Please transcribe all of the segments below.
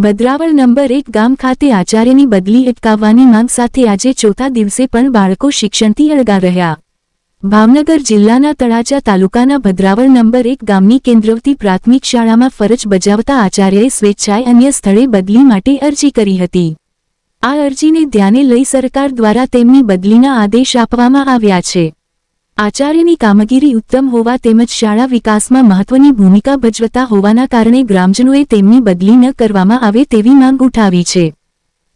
Bhadraval number 1 ગામ ખાતે આચાર્યની બદલી અટકાવવાની માંગ સાથે આજે ચોથા દિવસે પણ બાળકો શિક્ષણથી અળગા રહ્યા। ભાવનગર જિલ્લાના તળાજા તાલુકાના ભદ્રાવળ નંબર 1 ગામની કેન્દ્રવતી પ્રાથમિક શાળામાં ફરજ બજાવતા આચાર્યએ સ્વેચ્છાએ અન્ય સ્થળે બદલી માટે અરજી કરી હતી। આ અરજીને ધ્યાને લઈ સરકાર દ્વારા તેમની બદલીના આદેશ આપવામાં આવ્યા છે। આચાર્યની કામગીરી ઉત્તમ હોવા તેમજ શાળા વિકાસમાં મહત્વની ભૂમિકા ભજવતા હોવાના કારણે ગ્રામજનોએ તેમની બદલી ન કરવામાં આવે તેવી માંગ ઉઠાવી છે।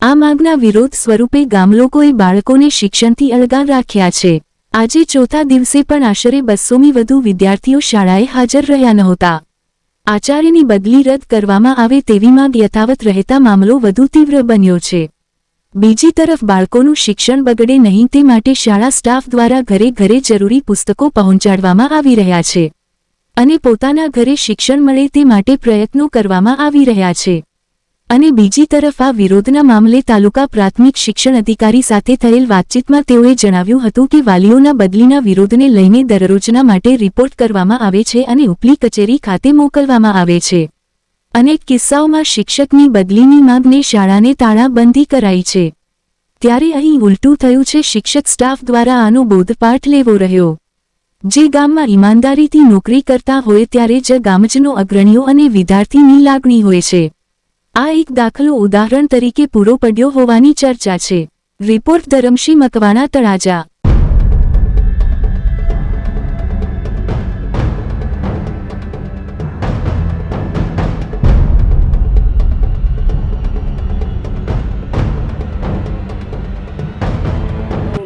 આ માંગના વિરોધ સ્વરૂપે ગામલોકોએ બાળકોને શિક્ષણથી અળગા રાખ્યા છે। આજે ચોથા દિવસે પણ આશરે 200મી વધુ વિદ્યાર્થીઓ શાળાએ હાજર રહ્યા નહોતા। આચાર્યની બદલી રદ કરવામાં આવે તેવી માંગ યથાવત રહેતા મામલો વધુ તીવ્ર બન્યો છે। બીજી તરફ બાળકોનું શિક્ષણ બગડે નહીં તે માટે શાળા સ્ટાફ દ્વારા ઘરે ઘરે જરૂરી પુસ્તકો પહોંચાડવામાં આવી રહ્યા છે અને પોતાના ઘરે શિક્ષણ મળે તે માટે પ્રયત્નો કરવામાં આવી રહ્યા છે। અને બીજી તરફ આ વિરોધના મામલે તાલુકા પ્રાથમિક શિક્ષણ અધિકારી સાથે થયેલ વાતચીતમાં તેઓએ જણાવ્યું હતું કે વાલીઓના બદલીના વિરોધને લઈને દરરોજના માટે રિપોર્ટ કરવામાં આવે છે અને ઉપલી કચેરી ખાતે મોકલવામાં આવે છે। અનેક કિસ્સાઓમાં શિક્ષકની બદલીની માંગને શાળાને તાળાબંધી કરાઈ છે। ત્યારે અહીં ઉલટું થયું છે। શિક્ષક સ્ટાફ દ્વારા આનો બોધપાઠ લેવો રહ્યો। જે ગામમાં ઈમાનદારીથી નોકરી કરતા હોય ત્યારે જ ગામજનો અગ્રણીઓ અને વિદ્યાર્થીની લાગણી હોય છે। આ એક દાખલો ઉદાહરણ તરીકે પૂરો પડ્યો હોવાની ચર્ચા છે। રિપોર્ટ ધરમશી મકવાણા તળાજા।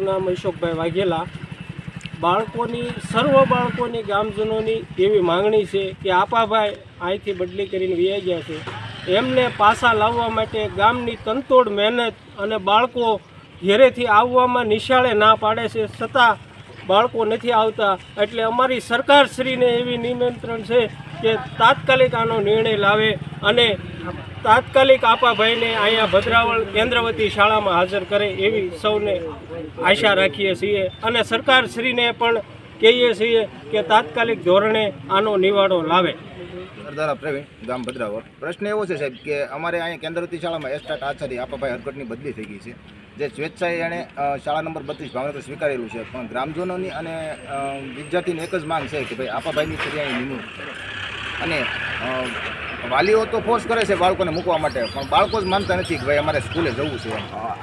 નામ અશોકભાઈ વાઘેલા। બાળકોની સર્વ બાળકોની ગામજનોની એવી માંગણી છે કે આપાભાઈ અહીંથી બદલી કરીને વહી ગયા છે, એમને પાછા લાવવા માટે ગામની તનતોડ મહેનત અને બાળકો ઘેરેથી આવવામાં નિશાળે ના પાડે છે છતાં બાળકો નથી આવતા। એટલે અમારી સરકારશ્રીને એવી નિમંત્રણ છે કે તાત્કાલિક આનો નિર્ણય લાવે અને તાત્કાલિક આપાભાઈને અહીંયા ભદ્રાવળ કેન્દ્રવતી શાળામાં હાજર કરે એવી સૌને આશા રાખીએ છીએ અને સરકારશ્રીને પણ કહીએ છીએ કે તાત્કાલિક ધોરણે આનો નિવાડો લાવે। સરદાર પ્રવીણ, ગામ ભદ્રાવળ। પ્રશ્ન એવો છે સાહેબ કે અમારે અહીંયા કેન્દ્રવતી શાળામાં એસ્ટાટ આચાર્ય આપાભાઈ હરકટની બદલી થઈ ગઈ છે, જે સ્વેચ્છાએ એણે શાળા નંબર 32 ભાવનગર સ્વીકારેલું છે, પણ ગ્રામજનોની અને વિદ્યાર્થીની એક જ માંગ છે કે ભાઈ આપાભાઈની ફરિયાની નિમણૂક અને વાલીઓ તો ફોર્સ કરે છે બાળકોને મૂકવા માટે, પણ બાળકો જ માનતા નથી કે ભાઈ અમારે સ્કૂલે જવું છે।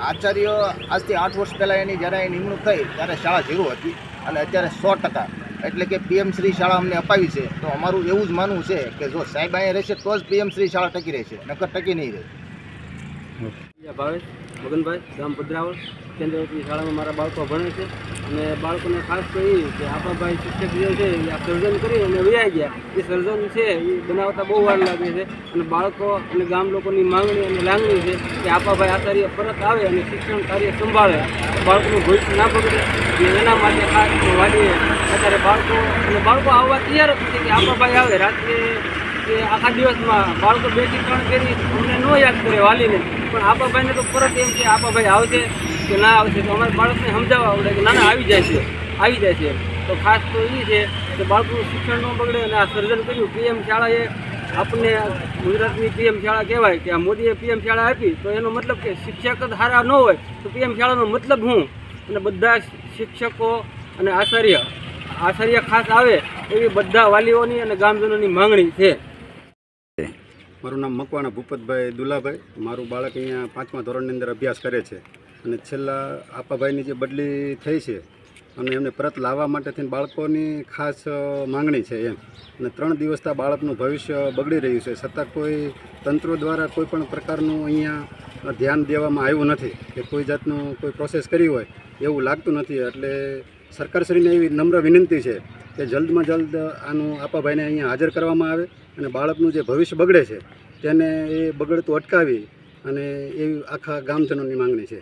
આચાર્ય આજથી 8 વર્ષ પહેલાં એની જ્યારે એ નિમણૂક થઈ ત્યારે શાળા 0 હતી અને અત્યારે 100% એટલે કે PM શ્રી શાળા અમને અપાવી છે। તો અમારું એવું જ માનવું છે કે જો સાહેબ અહીંયા રહેશે તો જ PM શ્રી શાળા ટકી રહેશે, નકર ટકી નહીં રહે। ભાવેશ મગનભાઈ, ગામ ભદ્રાવળ કેન્દ્રવતી શાળામાં મારા બાળકો ભણે છે અને બાળકોને ખાસ તો એ કે આપાભાઈ શિક્ષક જે છે એ આ સર્જન કરી અને વૈયા ગયા, એ સર્જન છે એ બનાવતા બહુ વાર લાગે છે અને બાળકો અને ગામ લોકોની માંગણી અને લાગણી છે કે આપાભાઈ આચાર્ય પરત આવે અને શિક્ષણ કાર્ય સંભાળે, બાળકોનું ભવિષ્ય ના બગડે। એના માટે ખાસ વાલીએ અત્યારે બાળકો આવવા તૈયાર જ નથી કે આપાભાઈ આવે। રાત્રે કે આખા દિવસમાં બાળકો 2 થી 3 ફેરી અમને ન યાદ કરે વાલીને, પણ આપાભાઈને તો પરત એમ કે આપાભાઈ આવશે કે ના આવશે, તો અમારે બાળકને સમજાવવા આવડે કે ના ના આવી જાય છે। તો ખાસ તો એ છે કે બાળકોનું શિક્ષણ ન બગડે અને આ સર્જન કર્યું PM શાળાએ આપણને ગુજરાતની PM શાળા કહેવાય કે આ મોદીએ PM શાળા આપી, તો એનો મતલબ કે શિક્ષક જ સારા ન હોય તો PM શાળાનો મતલબ શું? અને બધા શિક્ષકો અને આચાર્ય ખાસ આવે એવી બધા વાલીઓની અને ગામજનોની માંગણી છે। મારું નામ મકવાણા ભૂપતભાઈ દુલાભાઈ। મારું બાળક અહીંયા 5મા ધોરણની અંદર અભ્યાસ કરે છે અને છેલ્લા આપાભાઈની જે બદલી થઈ છે અને એમને પરત લાવવા માટે થઈને બાળકોની ખાસ માંગણી છે એમ, અને 3 દિવસથી બાળકનું ભવિષ્ય બગડી રહ્યું છે, છતાં કોઈ તંત્રો દ્વારા કોઈ પણ પ્રકારનું અહીંયા ધ્યાન દેવામાં આવ્યું નથી કે કોઈ જાતનું કોઈ પ્રોસેસ કરી હોય એવું લાગતું નથી। એટલે સરકારશ્રીને એવી નમ્ર વિનંતી છે કે જલ્દમાં જલ્દ આનું આપાભાઈને અહીંયા હાજર કરવામાં આવે અને બાળકનું જે ભવિષ્ય બગડે છે તેને એ બગડતું અટકાવી અને એવી આખા ગામજનોની માંગણી છે।